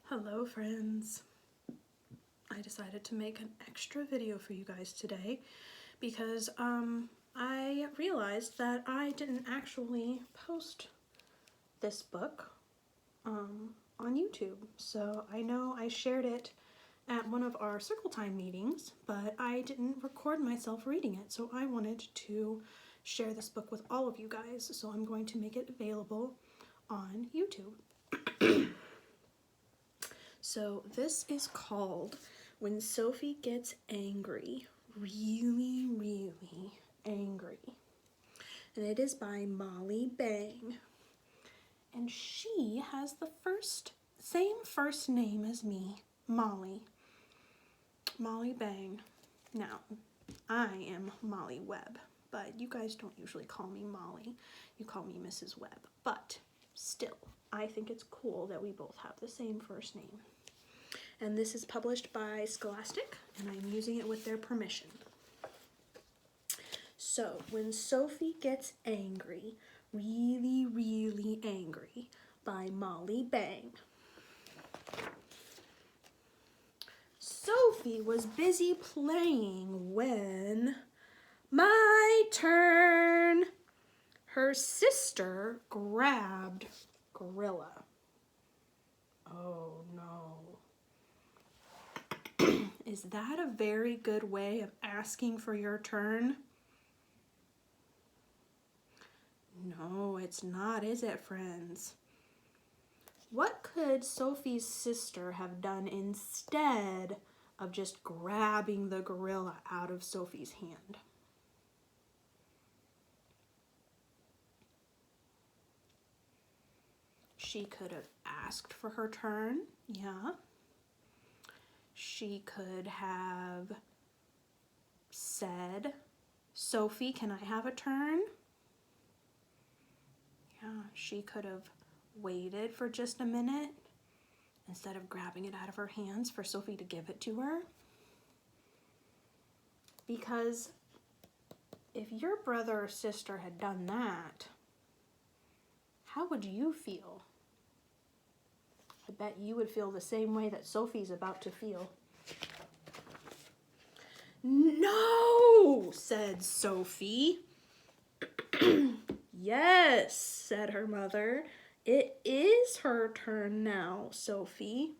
Hello friends. I decided to make an extra video for you guys today because I realized that I didn't actually post this book on YouTube. So I know I shared it at one of our circle time meetings, but I didn't record myself reading it. So I wanted to share this book with all of you guys. So I'm going to make it available on YouTube. So this is called When Sophie Gets Angry, Really, Really Angry. And it is by Molly Bang. And she has the same first name as me, Molly. Molly Bang. Now, I am Molly Webb, but you guys don't usually call me Molly. You call me Mrs. Webb. But still, I think it's cool that we both have the same first name. And this is published by Scholastic, and I'm using it with their permission. So, When Sophie Gets Angry, Really, Really Angry by Molly Bang. Sophie was busy playing when... My turn! Her sister grabbed Gorilla. Oh no. Is that a very good way of asking for your turn? No, it's not, is it, friends? What could Sophie's sister have done instead of just grabbing the gorilla out of Sophie's hand? She could have asked for her turn, yeah. She could have said, Sophie, can I have a turn? Yeah, she could have waited for just a minute instead of grabbing it out of her hands for Sophie to give it to her. Because if your brother or sister had done that, how would you feel? I bet you would feel the same way that Sophie's about to feel. No, said Sophie. Yes, said her mother. It is her turn now, Sophie.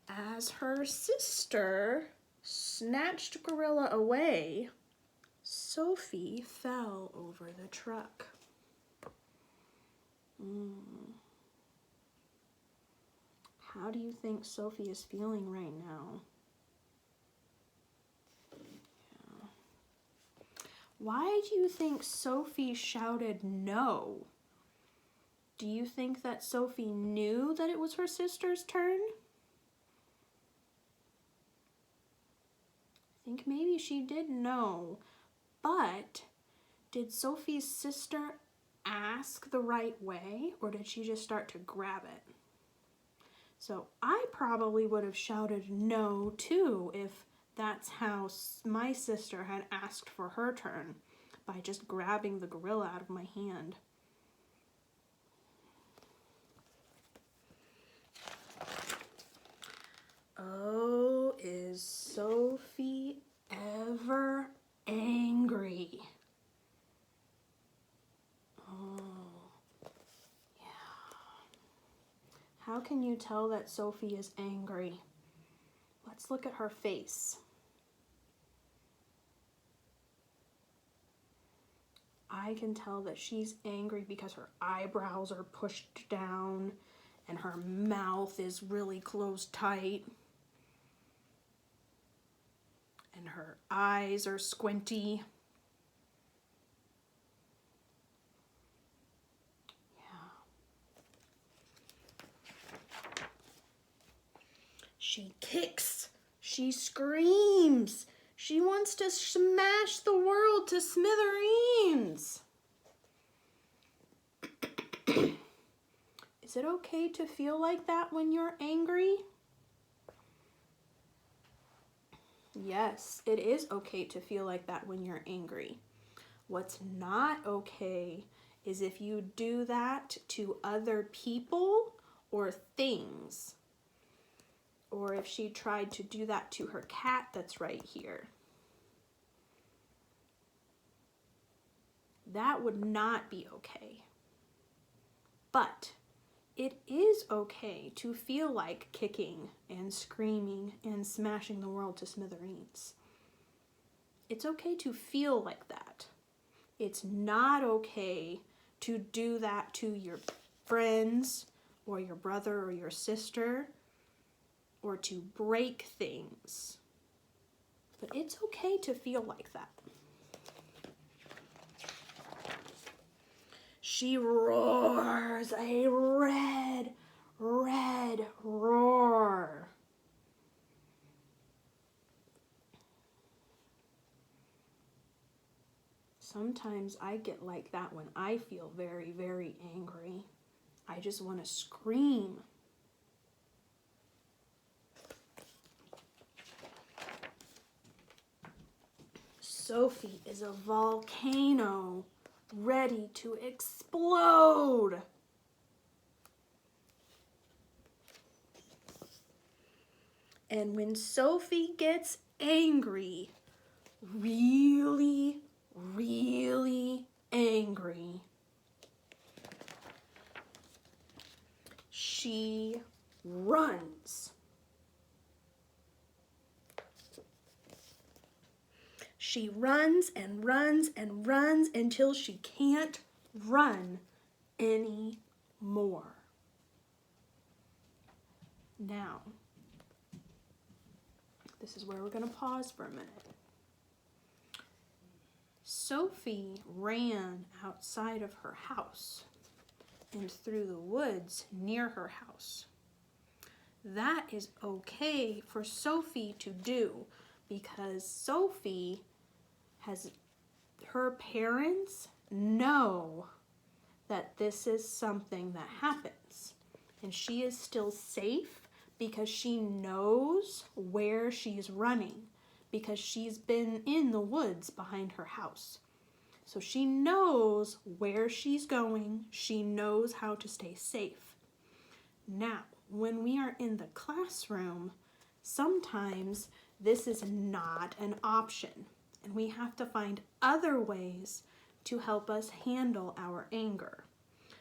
As her sister snatched Gorilla away, Sophie fell over the truck. How do you think Sophie is feeling right now? Yeah. Why do you think Sophie shouted no? Do you think that Sophie knew that it was her sister's turn? I think maybe she did know, but did Sophie's sister ask the right way, or did she just start to grab it? So I probably would have shouted no too if that's how my sister had asked for her turn, by just grabbing the gorilla out of my hand. Oh, is Sophie ever angry? Oh, yeah. How can you tell that Sophie is angry? Let's look at her face. I can tell that she's angry because her eyebrows are pushed down and her mouth is really closed tight. And her eyes are squinty. Yeah. She kicks. She screams. She wants to smash the world to smithereens. Is it okay to feel like that when you're angry? Yes, it is okay to feel like that when you're angry. What's not okay is if you do that to other people or things. Or if she tried to do that to her cat that's right here. That would not be okay. But it is okay to feel like kicking and screaming and smashing the world to smithereens. It's okay to feel like that. It's not okay to do that to your friends or your brother or your sister or to break things. But it's okay to feel like that. She roars a red roar. Sometimes I get like that when I feel very, very angry. I just want to scream. Sophie is a volcano ready to explode. And when Sophie gets angry, really, really angry, she runs. She runs and runs and runs until she can't run anymore. Now, this is where we're going to pause for a minute. Sophie ran outside of her house and through the woods near her house. That is okay for Sophie to do because Sophie her parents know that this is something that happens. And she is still safe because she knows where she's running, because she's been in the woods behind her house. So she knows where she's going. She knows how to stay safe. Now, when we are in the classroom, sometimes this is not an option. And we have to find other ways to help us handle our anger.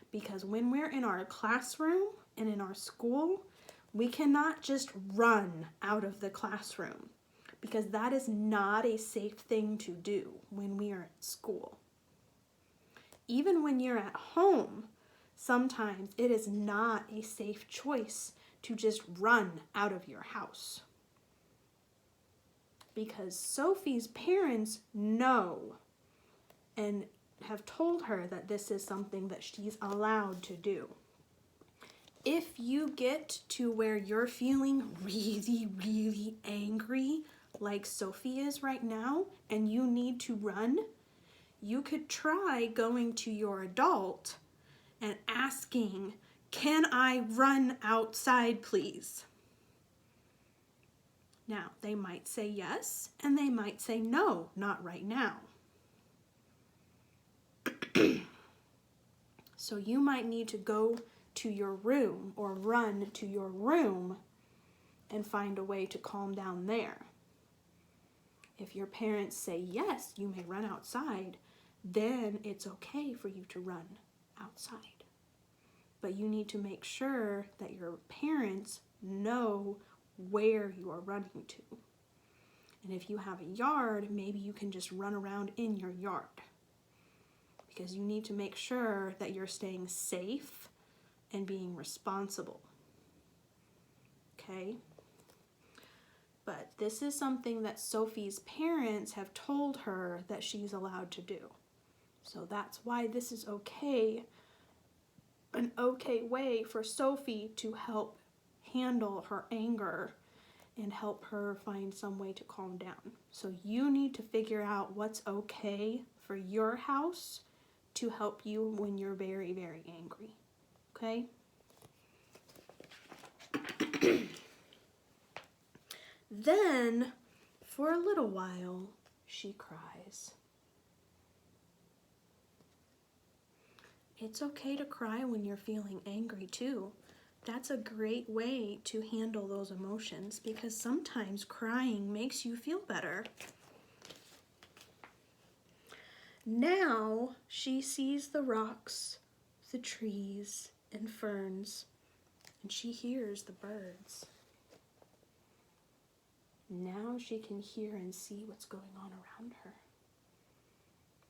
Because when we're in our classroom and in our school, we cannot just run out of the classroom because that is not a safe thing to do when we are at school. Even when you're at home, sometimes it is not a safe choice to just run out of your house. Because Sophie's parents know and have told her that this is something that she's allowed to do. If you get to where you're feeling really, really angry, like Sophie is right now, and you need to run, you could try going to your adult and asking, "Can I run outside, please?" Now, they might say yes, and they might say no, not right now. So you might need to go to your room or run to your room and find a way to calm down there. If your parents say yes, you may run outside, then it's okay for you to run outside. But you need to make sure that your parents know where you are running to. And if you have a yard, maybe you can just run around in your yard. Because you need to make sure that you're staying safe and being responsible. Okay? But this is something that Sophie's parents have told her that she's allowed to do. So that's why this is okay, an okay way for Sophie to help handle her anger and help her find some way to calm down. So you need to figure out what's okay for your house to help you when you're very, very angry. Okay? Then, for a little while, she cries. It's okay to cry when you're feeling angry too. That's a great way to handle those emotions because sometimes crying makes you feel better. Now she sees the rocks, the trees, and ferns, and she hears the birds. Now she can hear and see what's going on around her.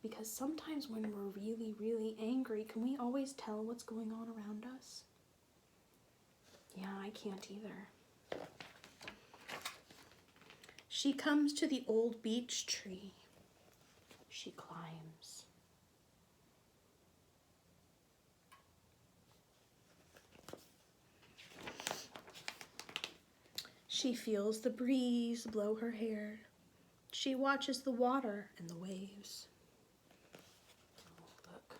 Because sometimes when we're really, really angry, can we always tell what's going on around us? Yeah, I can't either. She comes to the old beech tree. She climbs. She feels the breeze blow her hair. She watches the water and the waves. Oh, look,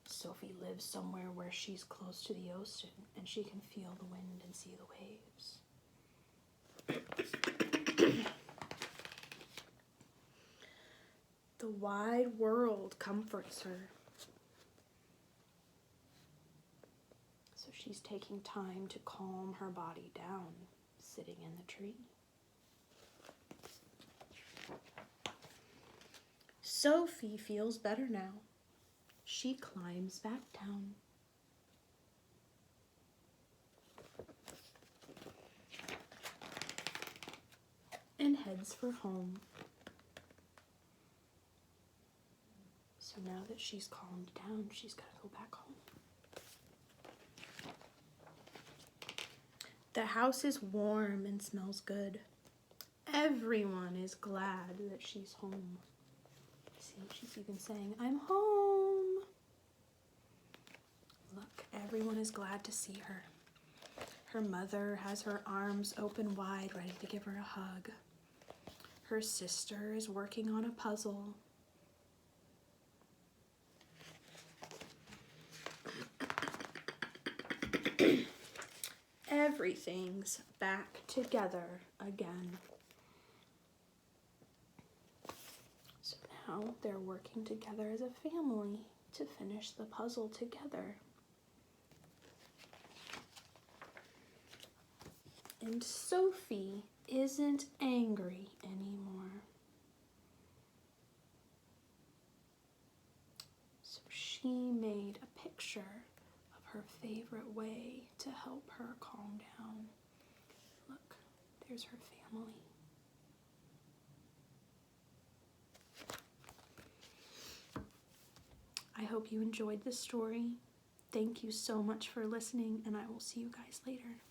Sophie lives somewhere where she's close to the ocean and she can feel the wind and see the waves. The wide world comforts her. So she's taking time to calm her body down, sitting in the tree. Sophie feels better now. She climbs back down. And heads for home. So now that she's calmed down, she's got to go back home. The house is warm and smells good. Everyone is glad that she's home. See, she's even saying, "I'm home." Look, everyone is glad to see her. Her mother has her arms open wide, ready to give her a hug. Her sister is working on a puzzle. Everything's back together again. So now they're working together as a family to finish the puzzle together. And Sophie isn't angry anymore. So she made a picture of her favorite way to help her calm down. Look, there's her family. I hope you enjoyed this story. Thank you so much for listening, and I will see you guys later.